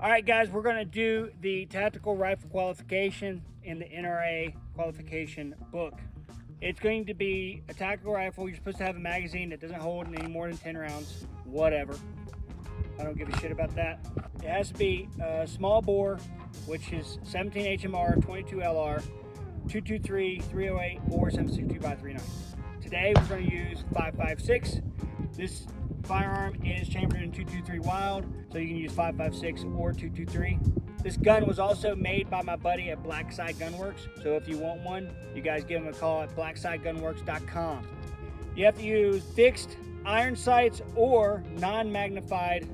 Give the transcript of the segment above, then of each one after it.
All right, guys, we're going to do the tactical rifle qualification in the NRA qualification book. It's going to be a tactical rifle. You're supposed to have a magazine that doesn't hold any more than 10 rounds, whatever. I don't give a shit about that. It has to be a small bore, which is 17 HMR, 22 LR, 223, 308, or 762x39. Today, we're going to use 5.56. This firearm is chambered in 223 Wild, so you can use 5.56 or 223. This gun was also made by my buddy at Blackside Gunworks, so if you want one, you guys give him a call at blacksidegunworks.com. You have to use fixed iron sights or non-magnified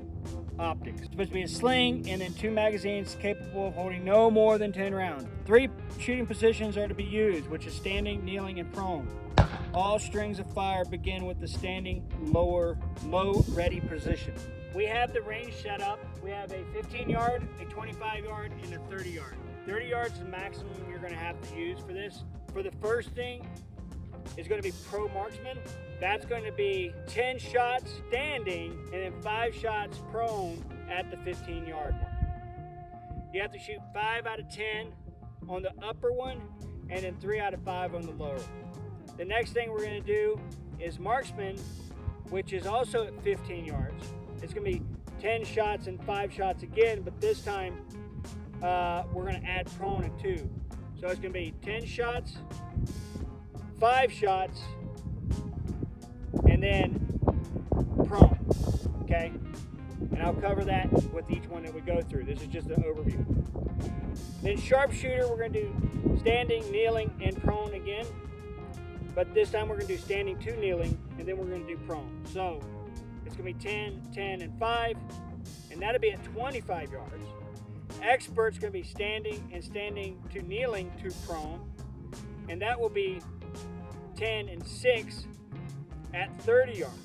optics. It's supposed to be a sling and then 2 magazines capable of holding no more than 10 rounds. 3 shooting positions are to be used, which is standing, kneeling, and prone. All strings of fire begin with the standing low ready position. We have the range set up. We have a 15 yard, a 25 yard, and a 30 yard. 30 yards is the maximum you're going to have to use for this. For the first thing is going to be Pro-Marksman. That's going to be 10 shots standing and then 5 shots prone at the 15 yard mark. You have to shoot 5 out of 10 on the upper one and then 3 out of 5 on the lower. The next thing we're going to do is Marksman, which is also at 15 yards. It's going to be 10 shots and 5 shots again, but this time we're going to add prone at 2. So it's going to be 10 shots, 5 shots, and then prone, okay? And I'll cover that with each one that we go through. This is just an overview. Then Sharpshooter, we're going to do standing, kneeling, and prone again. But this time we're going to do standing to kneeling, and then we're going to do prone. So it's going to be 10, 10, and 5, and that'll be at 25 yards. Expert's going to be standing and standing to kneeling to prone, and that will be 10 and 6 at 30 yards.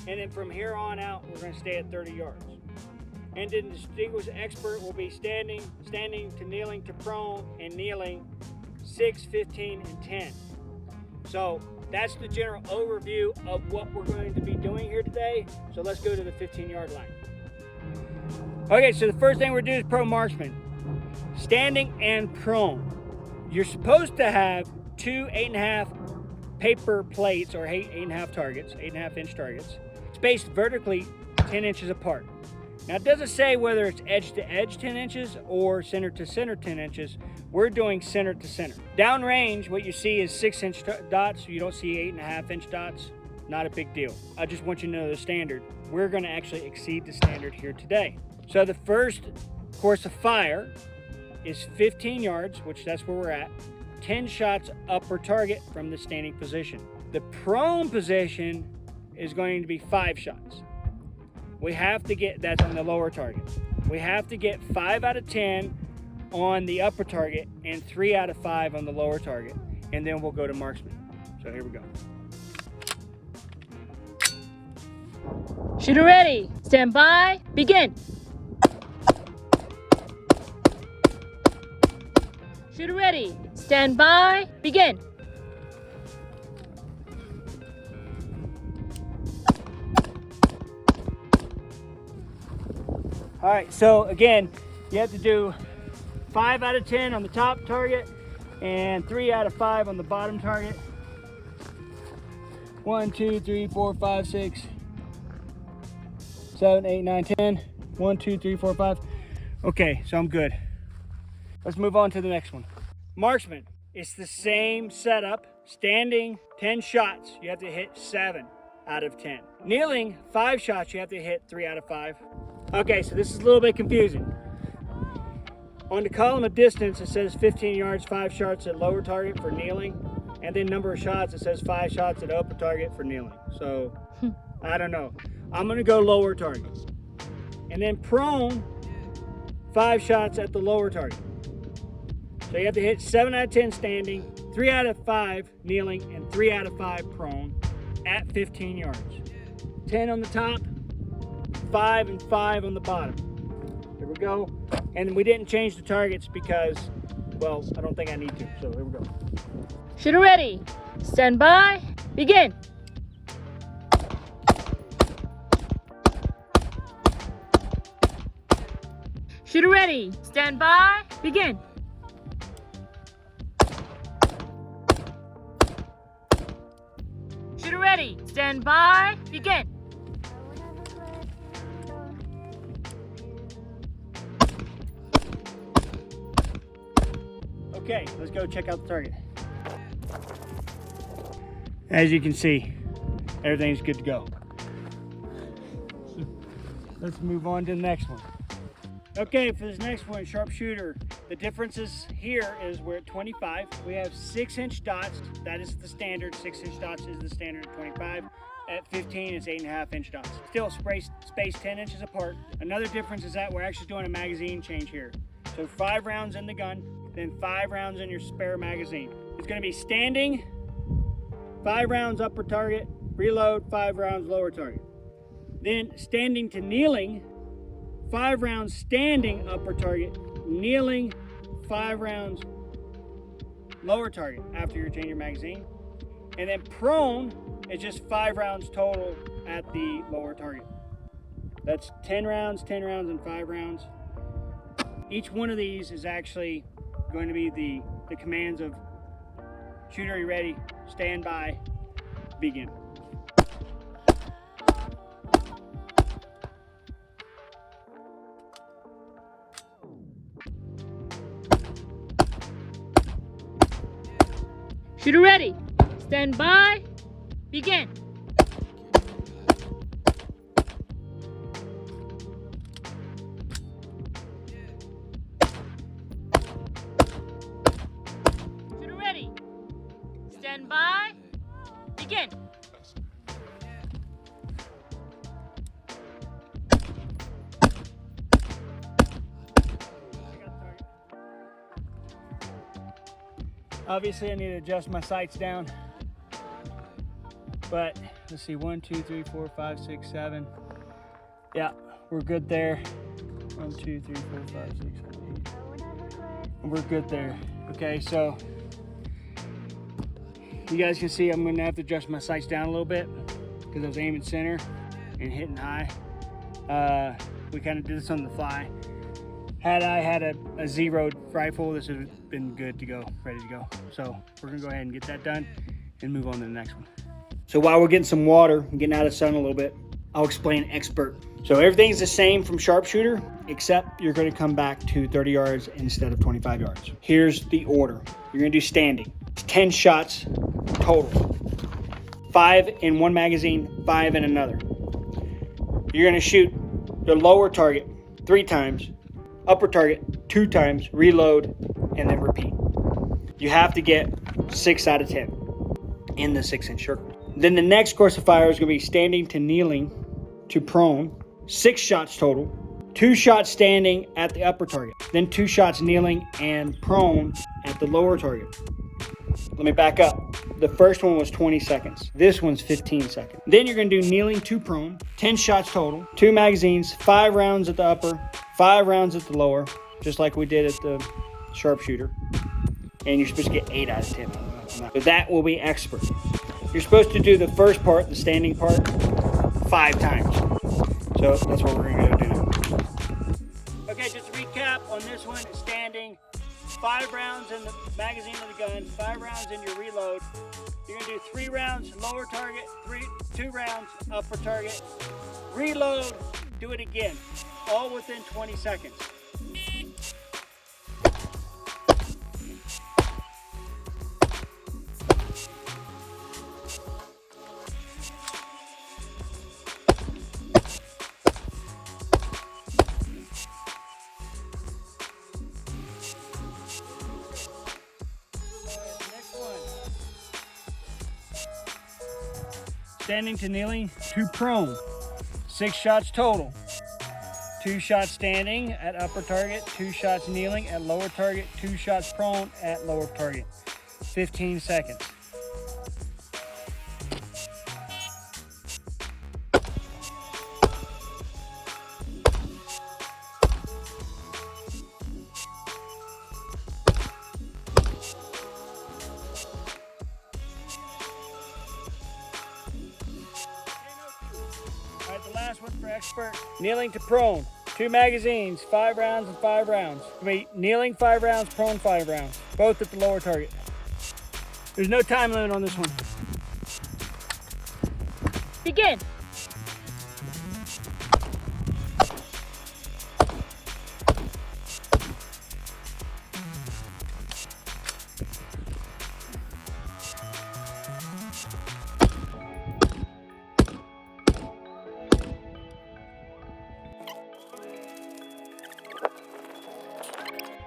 And then from here on out, we're going to stay at 30 yards. And then distinguished expert will be standing, standing to kneeling to prone, and kneeling 6, 15, and 10. So that's the general overview of what we're going to be doing here today. So let's go to the 15-yard line. Okay, so the first thing we're doing is Pro-Marksman. Standing and prone. You're supposed to have 2 8.5 paper plates or 8.5 targets, 8.5-inch targets, spaced vertically 10 inches apart. Now it doesn't say whether it's edge to edge 10 inches or center to center 10 inches. We're doing center to center. Downrange, what you see is 6-inch dots. You don't see 8.5-inch dots. Not a big deal. I just want you to know the standard. We're going to actually exceed the standard here today. So the first course of fire is 15 yards, which that's where we're at. 10 shots upper target from the standing position. The prone position is going to be 5 shots. We have to get, that's on the lower target. We have to get 5 out of 10 on the upper target and 3 out of 5 on the lower target. And then we'll go to Marksman. So here we go. Shooter ready. Stand by. Begin. Shooter ready. Stand by. Begin. All right, so again, you have to do 5 out of 10 on the top target and 3 out of 5 on the bottom target. 1, 2, 3, 4, 5, 6, 7, 8, 9, 10. 1, 2, 3, 4, 5. Okay, so I'm good. Let's move on to the next one. Marksman, it's the same setup. Standing, 10 shots, you have to hit 7 out of 10. Kneeling, 5 shots, you have to hit 3 out of 5. Okay, so this is a little bit confusing. On the column of distance, it says 15 yards, 5 shots at lower target for kneeling. And then number of shots, it says 5 shots at upper target for kneeling. So, I don't know. I'm gonna go lower target. And then prone, 5 shots at the lower target. So you have to hit 7 out of 10 standing, 3 out of 5 kneeling, and 3 out of 5 prone at 15 yards. 10 on the top, 5 and 5 on the bottom. Here we go. And we didn't change the targets because, well, I don't think I need to. So here we go. Shooter ready. Stand by. Begin. Shooter ready. Stand by. Begin. Shooter ready. Stand by. Begin. Okay, let's go check out the target. As you can see, everything's good to go. Let's move on to the next one. Okay, for this next one, sharpshooter, the differences here is we're at 25. We have 6-inch dots. That is the standard. 6-inch dots is the standard at 25. At 15, it's 8.5-inch dots. Still spaced 10 inches apart. Another difference is that we're actually doing a magazine change here. So 5 rounds in the gun, then 5 rounds in your spare magazine. It's going to be standing, 5 rounds upper target, reload, 5 rounds lower target. Then standing to kneeling, 5 rounds standing upper target, kneeling, 5 rounds lower target after you change your magazine. And then prone is just 5 rounds total at the lower target. That's 10 rounds, and 5 rounds. Each one of these is actually going to be the commands of shooter, are you ready? Stand by, begin. Shooter ready. Stand by. Begin. Shooter ready. Stand by. Begin. Obviously, I need to adjust my sights down, but let's see, 1, 2, 3, 4, 5, 6, 7. Yeah, we're good there. 1, 2, 3, 4, 5, 6, 7, 8. And we're good there. Okay, so you guys can see I'm gonna have to adjust my sights down a little bit because I was aiming center and hitting high. We kind of did this on the fly. Had I had a zeroed rifle, this would have been good to go, ready to go. So we're gonna go ahead and get that done and move on to the next one. So while we're getting some water and getting out of the sun a little bit, I'll explain expert. So everything's the same from sharpshooter, except you're gonna come back to 30 yards instead of 25 yards. Here's the order. You're gonna do standing. It's 10 shots total. 5 in one magazine, 5 in another. You're gonna shoot the lower target 3 times, upper target 2 times, reload, and then repeat. You have to get 6 out of 10 in the 6-inch circle. Then the next course of fire is going to be standing to kneeling to prone, 6 shots total, 2 shots standing at the upper target, then 2 shots kneeling and prone at the lower target. Let me back up. The first one was 20 seconds. This one's 15 seconds. Then you're going to do kneeling to prone, 10 shots total, 2 magazines, 5 rounds at the upper, 5 rounds at the lower, just like we did at the sharpshooter. And you're supposed to get 8 out of 10. So that will be expert. You're supposed to do the first part, the standing part, 5 times. So that's what we're going to do now. Okay, just to recap on this one, standing, 5 rounds in the magazine of the gun, 5 rounds in your reload. You're going to do 3 rounds lower target, 2 rounds upper target. Reload, do it again, all within 20 seconds. Standing to kneeling to prone, 6 shots total. 2 shots standing at upper target, 2 shots kneeling at lower target, 2 shots prone at lower target. 15 seconds. All right, the last one for expert. Kneeling to prone, 2 magazines, 5 rounds and 5 rounds. I mean, kneeling 5 rounds, prone 5 rounds, both at the lower target. There's no time limit on this one. Begin.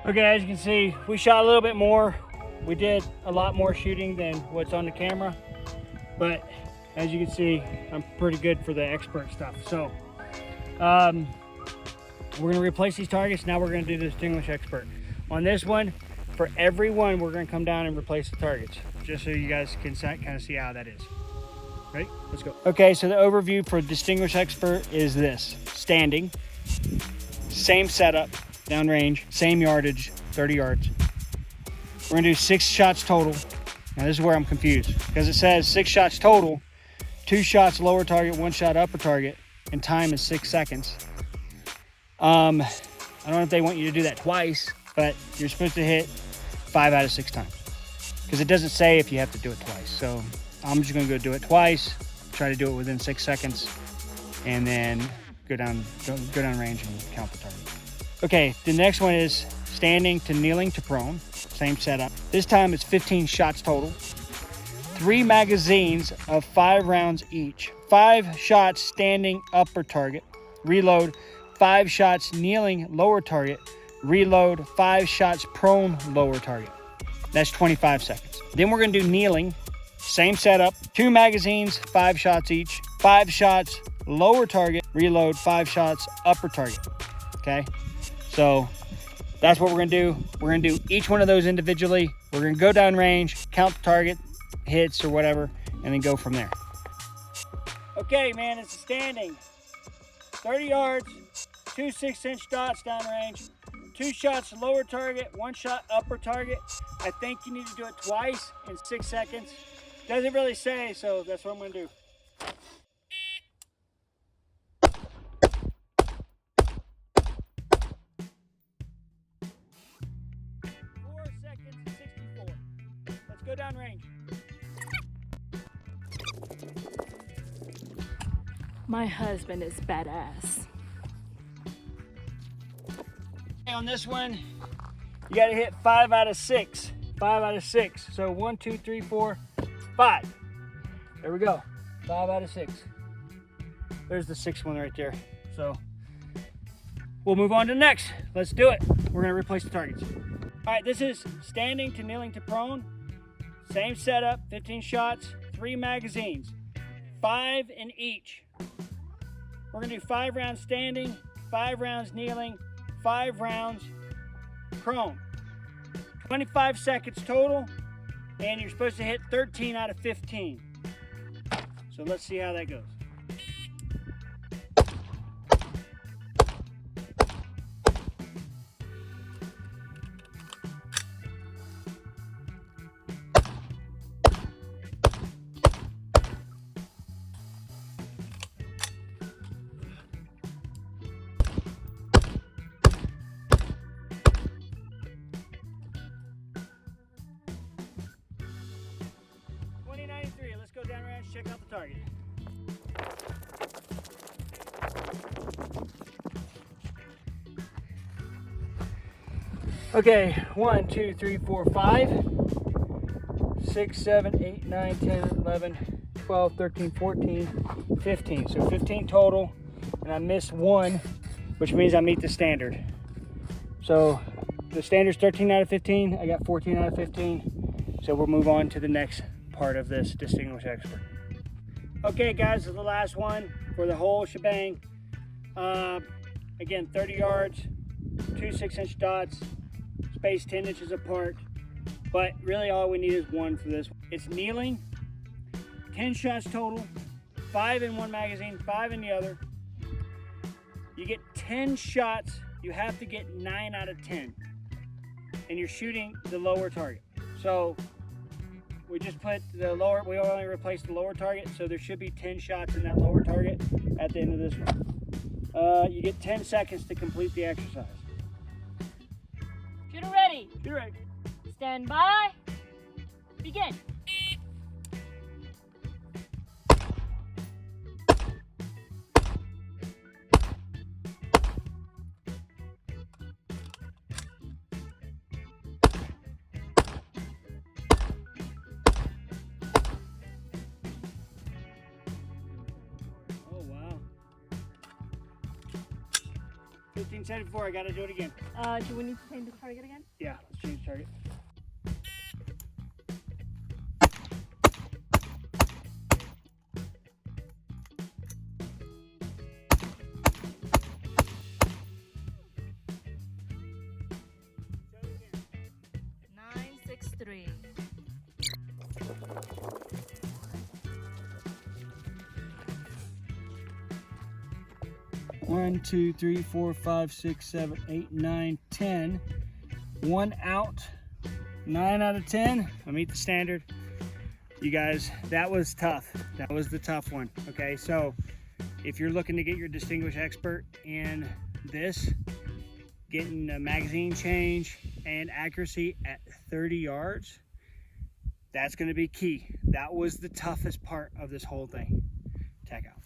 Okay, as you can see, we shot a little bit more. We did a lot more shooting than what's on the camera, but as you can see, I'm pretty good for the expert stuff. So we're gonna replace these targets. Now we're gonna do the Distinguished Expert. On this one, for every one, we're gonna come down and replace the targets, just so you guys can kind of see how that is. Ready? Let's go. Okay, so the overview for Distinguished Expert is this: standing, same setup, downrange, same yardage, 30 yards. We're gonna do 6 shots total. Now this is where I'm confused, because it says 6 shots total, 2 shots lower target, 1 shot upper target, and time is 6 seconds. I don't know if they want you to do that twice, but you're supposed to hit 5 out of 6 times, because it doesn't say if you have to do it twice. So I'm just gonna go do it twice, try to do it within 6 seconds, and then go down range and count the target. Okay, the next one is standing to kneeling to prone, same setup. This time it's 15 shots total, 3 magazines of 5 rounds each, 5 shots standing upper target, reload, 5 shots kneeling lower target, reload, 5 shots prone lower target. That's 25 seconds. Then we're gonna do kneeling, same setup, 2 magazines, 5 shots each, 5 shots lower target, reload, 5 shots upper target, okay? So that's what we're gonna do. We're gonna do each one of those individually. We're gonna go down range, count the target, hits or whatever, and then go from there. Okay, man, it's a standing. 30 yards, 2 6-inch dots down range, 2 shots lower target, 1 shot upper target. I think you need to do it twice in 6 seconds. Doesn't really say, so that's what I'm gonna do. 4 seconds, 64. Let's go down range. My husband is badass. On this one, you gotta hit 5 out of 6. 5 out of 6. So 1, 2, 3, 4, 5. There we go. 5 out of 6. There's the 6th one right there. So we'll move on to the next. Let's do it. We're gonna replace the targets. All right, this is standing to kneeling to prone. Same setup, 15 shots, 3 magazines, 5 in each. We're gonna do 5 rounds standing, 5 rounds kneeling, 5 rounds prone. 25 seconds total, and you're supposed to hit 13 out of 15. So let's see how that goes. Let's go down range, check out the target. Okay, 1, 2, 3, 4, 5, 6, 7, 8, 9, 10, 11, 12, 13, 14, 15. So 15 total, and I missed 1, which means I meet the standard. So the standard's 13 out of 15. I got 14 out of 15. So we'll move on to the next part of this Distinguished Expert. Okay guys, this is the last one for the whole shebang. Again, 30 yards, 2 6-inch dots, spaced 10 inches apart, but really all we need is 1 for this. It's kneeling, 10 shots total, 5 in one magazine, 5 in the other. You get 10 shots, you have to get 9 out of 10, and you're shooting the lower target. So we just put the lower, we only replaced the lower target, so there should be 10 shots in that lower target at the end of this one. You get 10 seconds to complete the exercise. Shooter ready. You're right. Stand by. Begin. Oh, wow. 1574, I gotta do it again. Do we need to change the target again? Yeah, let's change target. Show it again. 963. One, 2, 3, 4, 5, 6, 7, 8, 9, 10. 1 out. 9 out of 10. I meet the standard. You guys, that was tough. That was the tough one. Okay, so if you're looking to get your distinguished expert in this, getting a magazine change and accuracy at 30 yards, that's going to be key. That was the toughest part of this whole thing. Tack out.